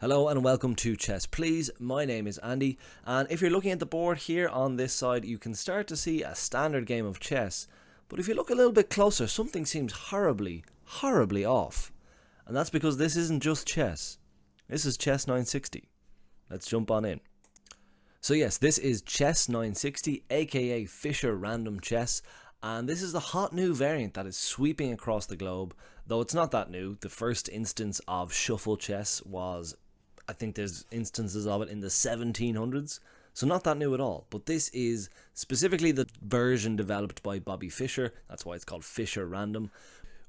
Hello and welcome to Chess Please. My name is Andy, and if you're looking at the board here on this side, you can start to see a standard game of chess. But if you look a little bit closer, something seems horribly off. And that's because this isn't just chess. This is Chess960. Let's jump on in. So yes, this is Chess960, aka Fischer Random Chess, and this is the hot new variant that is sweeping across the globe. Though it's not that new. The first instance of shuffle chess was, I think there's instances of it in the 1700s, so not that new at all. But this is specifically the version developed by Bobby Fischer, that's why it's called Fischer Random,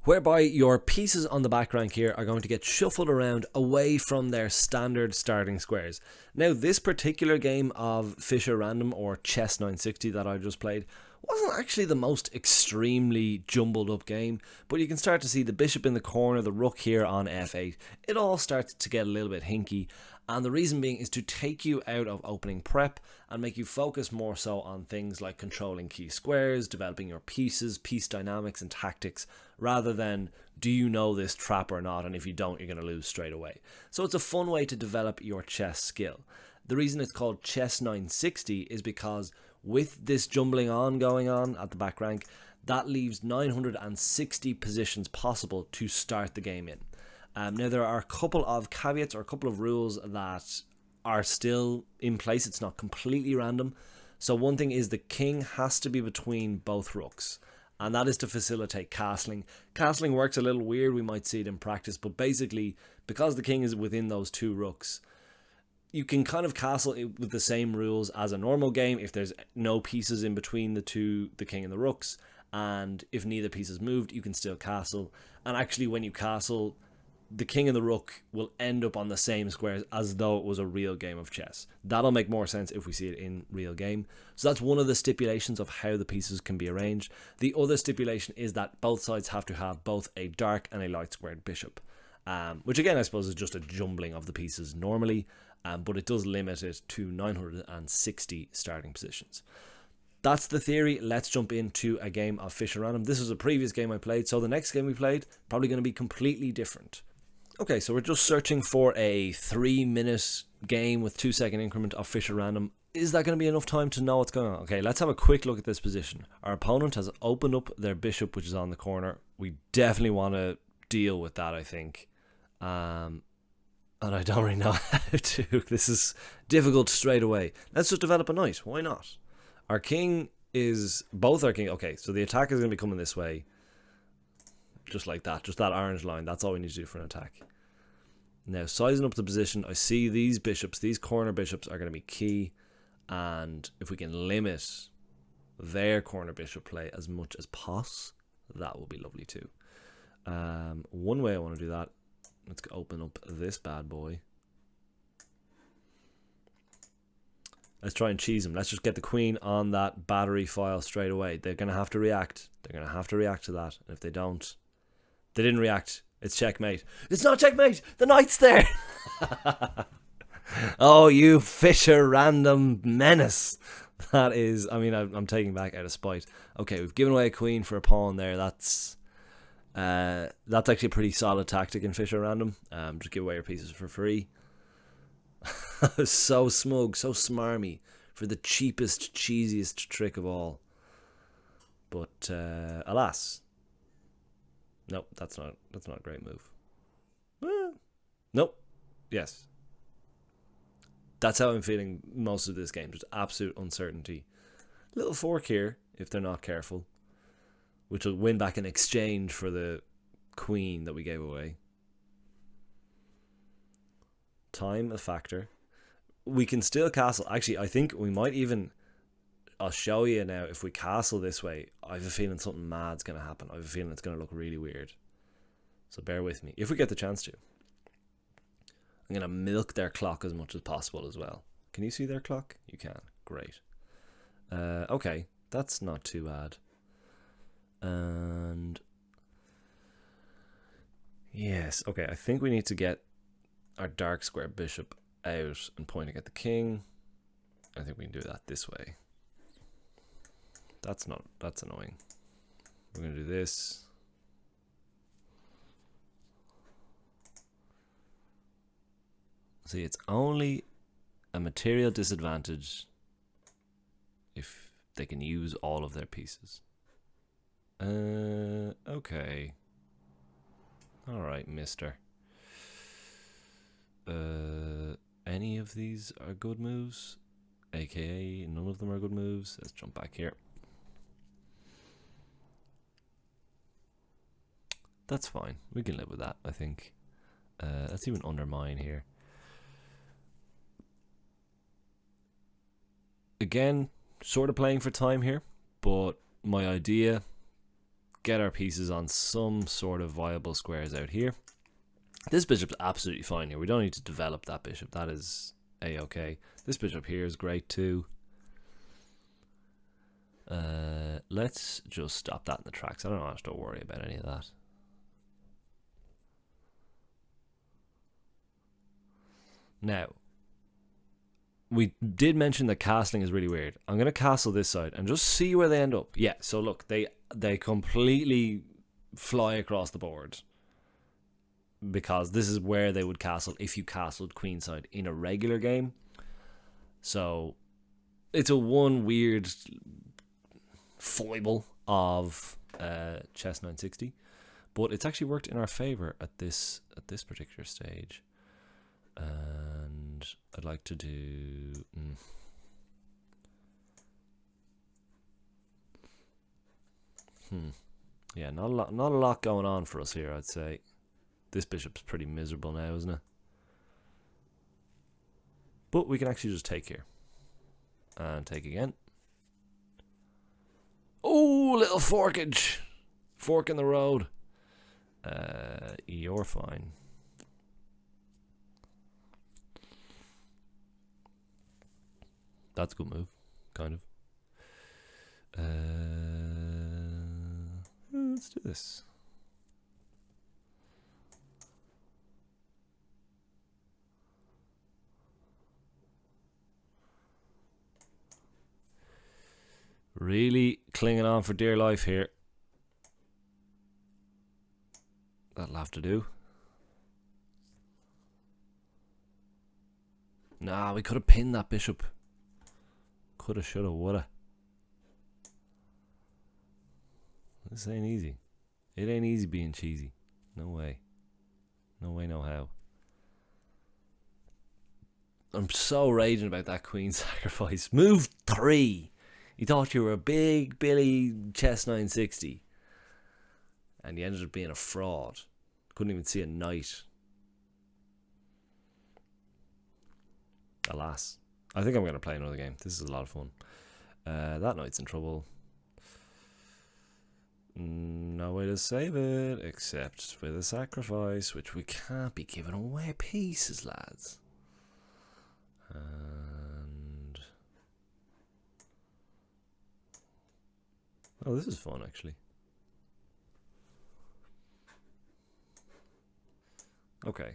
whereby your pieces on the back rank here are going to get shuffled around away from their standard starting squares. Now, this particular game of Fischer Random, or Chess960 that I just played, wasn't actually the most extremely jumbled up game, but you can start to see the bishop in the corner, the rook here on f8. It all starts to get a little bit hinky, and the reason being is to take you out of opening prep and make you focus more so on things like controlling key squares, developing your pieces, piece dynamics and tactics, rather than do you know this trap or not, and if you don't you're going to lose straight away. So it's a fun way to develop your chess skill. The reason it's called Chess960 is because with this jumbling going on at the back rank, that leaves 960 positions possible to start the game in. Now, there are a couple of caveats or a couple of rules that are still in place. It's not completely random. So one thing is the king has to be between both rooks, and that is to facilitate castling. Castling works a little weird, we might see it in practice, but basically, because the king is within those two rooks, you can kind of castle it with the same rules as a normal game if there's no pieces in between the king and the rooks, and if neither piece is moved, you can still castle. And actually, when you castle, the king and the rook will end up on the same squares as though it was a real game of chess. That'll make more sense if we see it in real game. So that's one of the stipulations of how the pieces can be arranged. The other stipulation is that both sides have to have both a dark and a light squared bishop, which again I suppose is just a jumbling of the pieces normally, but it does limit it to 960 starting positions. That's the theory. Let's jump into a game of Fischer Random. This was a previous game I played, so the next game we played probably going to be completely different. Okay, so we're just searching for a 3-minute game with 2-second increment of Fischer Random. Is that going to be enough time to know what's going on? Okay, let's have a quick look at this position. Our opponent has opened up their bishop, which is on the corner. We definitely want to deal with that, I think. And I don't really know how to. This is difficult straight away. Let's just develop a knight. Why not? Our king is... both our king... Okay, so the attack is going to be coming this way. Just like that. Just that orange line. That's all we need to do for an attack. Now, sizing up the position, I see these bishops, these corner bishops are going to be key. And if we can limit their corner bishop play as much as possible, that will be lovely too. One way I want to do that, let's open up this bad boy. Let's try and cheese them. Let's just get the queen on that battery file straight away. They're going to have to react. They're going to have to react to that. And if they don't, they didn't react. It's checkmate. It's not checkmate. The knight's there. Oh, you Fischer Random menace. That is, I mean, I'm taking back out of spite. Okay, we've given away a queen for a pawn there. That's actually a pretty solid tactic in Fischer Random. Just give away your pieces for free. So smug, so smarmy for the cheapest, cheesiest trick of all. But alas, nope, that's not a great move. Nope. Yes. That's how I'm feeling most of this game. Just absolute uncertainty. Little fork here if they're not careful, which will win back in exchange for the queen that we gave away. Time a factor. We can still castle. Actually, I think we might even... I'll show you now. If we castle this way, I have a feeling something mad's going to happen. I have a feeling it's going to look really weird. So bear with me. If we get the chance to. I'm going to milk their clock as much as possible as well. Can you see their clock? You can. Great. Okay. That's not too bad. And... yes. Okay, I think we need to get our dark square bishop out and pointing at the king. I think we can do that this way. That's annoying. We're going to do this. See, it's only a material disadvantage if they can use all of their pieces. Okay. Alright, mister. Any of these are good moves? AKA, none of them are good moves. Let's jump back here. That's fine. We can live with that, I think. Let's even undermine here. Again, sort of playing for time here, but my idea, get our pieces on some sort of viable squares out here. This bishop's absolutely fine here. We don't need to develop that bishop. That is a-okay. This bishop here is great too. Let's just stop that in the tracks. I don't have to worry about any of that. Now, we did mention that castling is really weird. I'm going to castle this side and just see where they end up. Yeah, so look, they completely fly across the board. Because this is where they would castle if you castled queenside in a regular game. So, it's a one weird foible of Chess960. But it's actually worked in our favour at this particular stage. And I'd like to do yeah, not a lot going on for us here, I'd say. This bishop's pretty miserable now, isn't it? But we can actually just take here and take again. Oh, little forkage, fork in the road. You're fine. That's a good move, kind of. Let's do this. Really clinging on for dear life here. That'll have to do. Nah, we could have pinned that bishop. Coulda, shoulda, woulda. This ain't easy. It ain't easy being cheesy. No way. No way, no how. I'm so raging about that queen sacrifice. Move 3. You thought you were a big Billy Chess960. And you ended up being a fraud. Couldn't even see a knight. Alas. I think I'm going to play another game. This is a lot of fun. That knight's in trouble. No way to save it except with a sacrifice, which we can't be giving away pieces, lads. And oh, this is fun actually. Okay.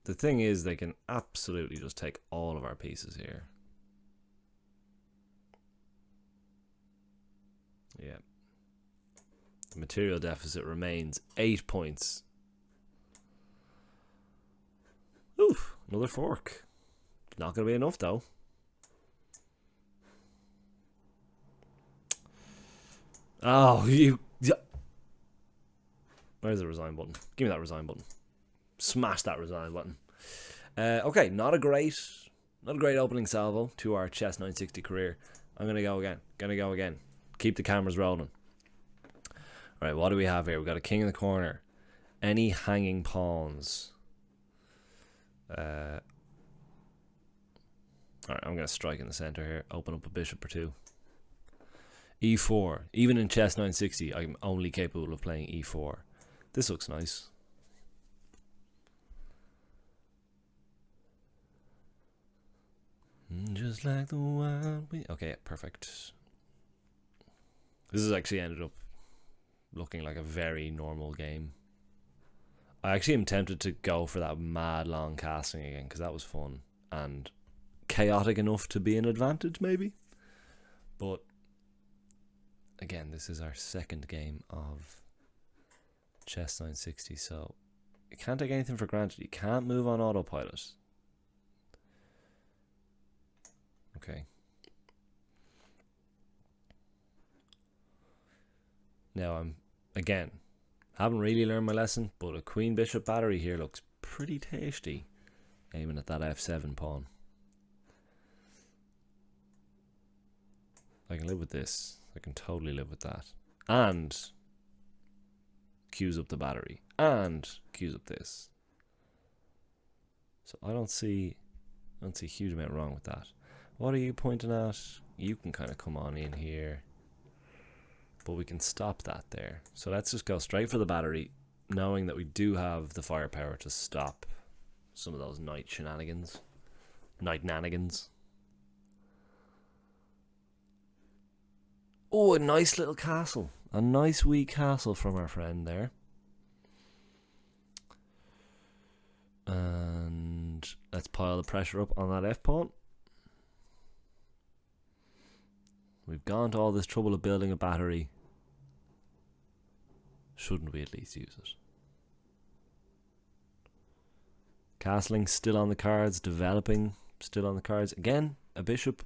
The thing is, they can absolutely just take all of our pieces here. Yeah. The material deficit remains 8 points. Oof, another fork. Not going to be enough though. Oh, you... Where's the resign button? Give me that resign button. Smash that resign button. Okay, not a great opening salvo to our Chess960 career. I'm going to go again. Keep the cameras rolling. Alright, what do we have here? We've got a king in the corner. Any hanging pawns? Alright, I'm going to strike in the center here. Open up a bishop or two. E4. Even in Chess960, I'm only capable of playing E4. This looks nice. Just like the wild wind. Okay, perfect. This has actually ended up looking like a very normal game. I actually am tempted to go for that mad long casting again because that was fun and chaotic enough to be an advantage maybe. But again, this is our second game of Chess960, so you can't take anything for granted. You can't move on autopilot. okay. Now I'm, again, haven't really learned my lesson, but a queen bishop battery here looks pretty tasty. Aiming at that f7 pawn. I can live with this. I can totally live with that. And cues up the battery. And cues up this. So I don't see a huge amount wrong with that. What are you pointing at? You can kind of come on in here. But we can stop that there. So let's just go straight for the battery, knowing that we do have the firepower to stop some of those knight shenanigans. Knight-nanigans. Oh, a nice little castle. A nice wee castle from our friend there. And let's pile the pressure up on that f-pawn. We've gone to all this trouble of building a battery. Shouldn't we at least use it? Castling still on the cards. Developing still on the cards. Again, a bishop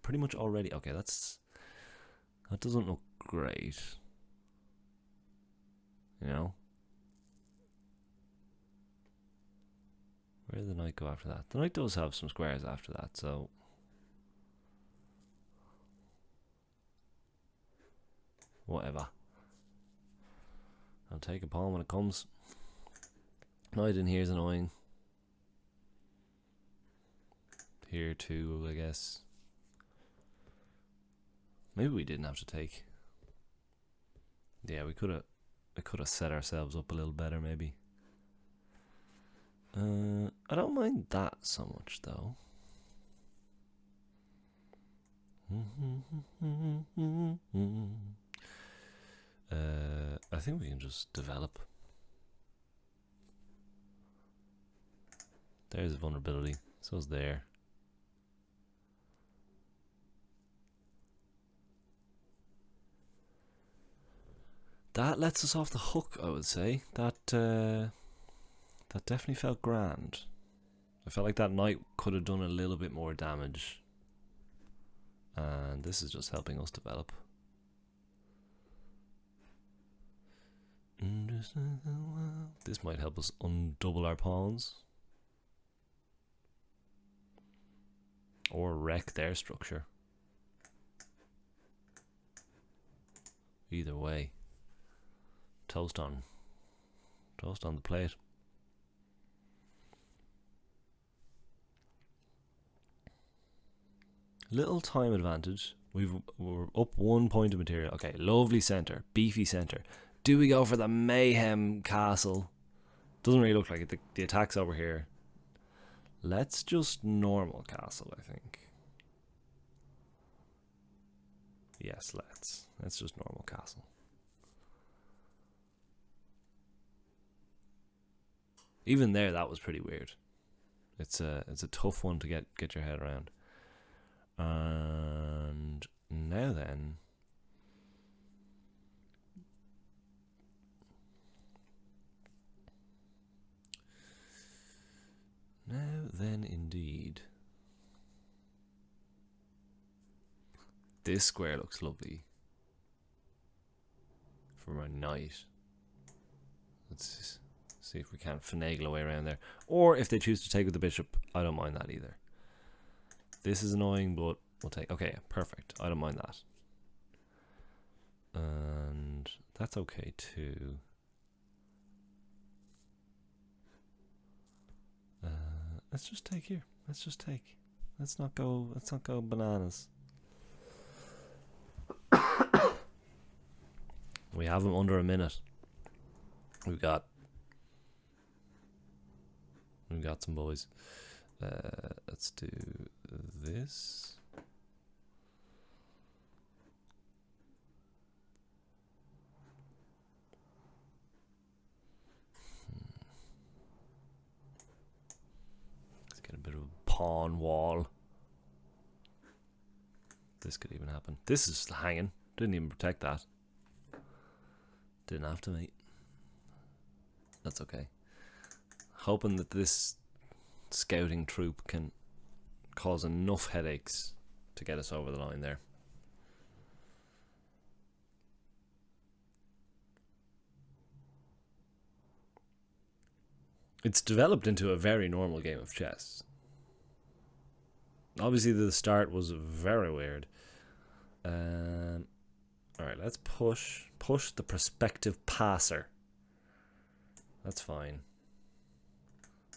pretty much already. Okay, that doesn't look great. You know? Where did the knight go after that? The knight does have some squares after that, so... whatever. I'll take a pawn when it comes. Knight in here is annoying. Here too, I guess. Maybe we didn't have to take. Yeah, we could have set ourselves up a little better, maybe. I don't mind that so much, though. I think we can just develop. There's a vulnerability. So's there. That lets us off the hook, I would say. That definitely felt grand. I felt like that knight could have done a little bit more damage. And this is just helping us develop. This might help us undouble our pawns. Or wreck their structure. Either way. Toast on the plate. Little time advantage. We're up 1 point of material. Okay, lovely center, beefy center. Do we go for the mayhem castle? Doesn't really look like it. The attack's over here. Let's just normal castle, I think. Yes, let's just normal castle. Even there, that was pretty weird. It's a tough one to get your head around. And now then, indeed, this square looks lovely for a knight. Let's see if we can't finagle away around there. Or if they choose to take with the bishop, I don't mind that either. This is annoying, but we'll take... okay, perfect. I don't mind that. And that's okay too. Let's just take here. Let's just take. Let's not go bananas. We have them under a minute. We've got some boys. Let's do this. Let's get a bit of a pawn wall. This could even happen. This is hanging. Didn't even protect that. Didn't have to, mate. That's okay. Hoping that this scouting troop can cause enough headaches to get us over the line there. It's developed into a very normal game of chess. Obviously, the start was very weird. Alright, let's push the prospective passer. That's fine.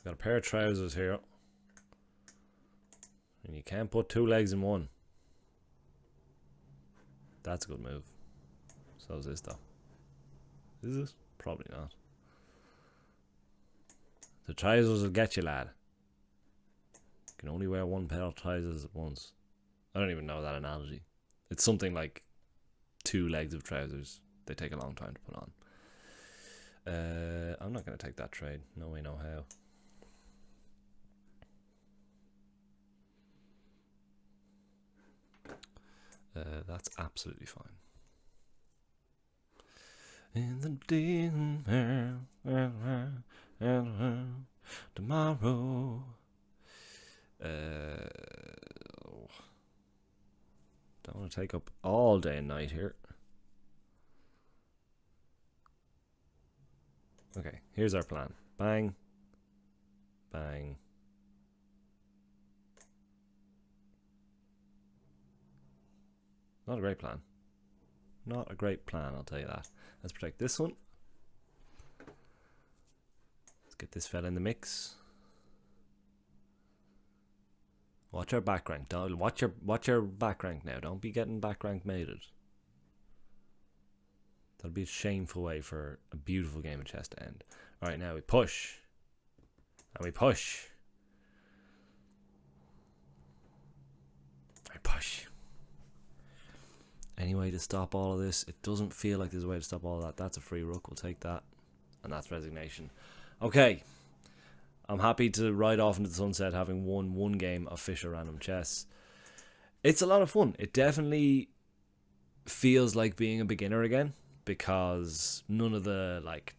Got a pair of trousers here. And you can't put two legs in one. That's a good move. So is this, though. Is this? Probably not. The trousers will get you, lad. You can only wear one pair of trousers at once. I don't even know that analogy. It's something like 2 legs of trousers. They take a long time to put on. I'm not going to take that trade. No way, no how. That's absolutely fine. In the dinner tomorrow. Don't want to take up all day and night here. Okay, here's our plan. Bang. Bang. Not a great plan. Not a great plan, I'll tell you that. Let's protect this one. Let's get this fella in the mix. Watch our back rank. Don't watch your back rank now. Don't be getting back rank mated. That'll be a shameful way for a beautiful game of chess to end. Alright, now we push. And we push. I push. Any way to stop all of this? It doesn't feel like there's a way to stop all of that. That's a free rook. We'll take that. And that's resignation. Okay. I'm happy to ride off into the sunset having won one game of Fischer Random Chess. It's a lot of fun. It definitely feels like being a beginner again, because none of the like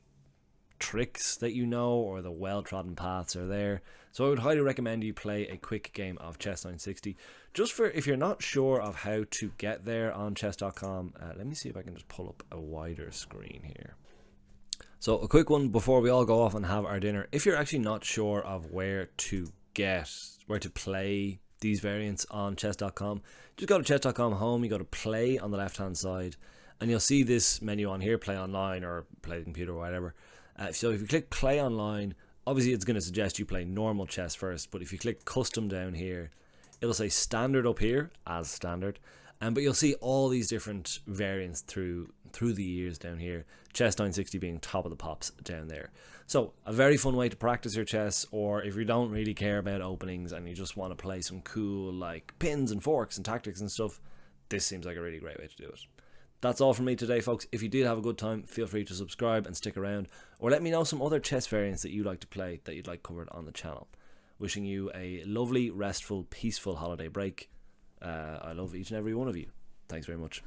tricks that you know or the well-trodden paths are there. So I would highly recommend you play a quick game of Chess960. Just for if you're not sure of how to get there on chess.com, let me see if I can just pull up a wider screen here. So a quick one before we all go off and have our dinner. If you're actually not sure of where to play these variants on chess.com, just go to chess.com home, you go to play on the left hand side, and you'll see this menu on here, play online or play the computer or whatever. So if you click play online, obviously it's going to suggest you play normal chess first, but if you click custom down here, it'll say standard up here as standard, but you'll see all these different variants through the years down here, Chess960 being top of the pops down there. So a very fun way to practice your chess, or if you don't really care about openings and you just want to play some cool like pins and forks and tactics and stuff, this seems like a really great way to do it. That's all from me today, folks. If you did have a good time, feel free to subscribe and stick around, or let me know some other chess variants that you like to play that you'd like covered on the channel. Wishing you a lovely, restful, peaceful holiday break. I love each and every one of you. Thanks very much.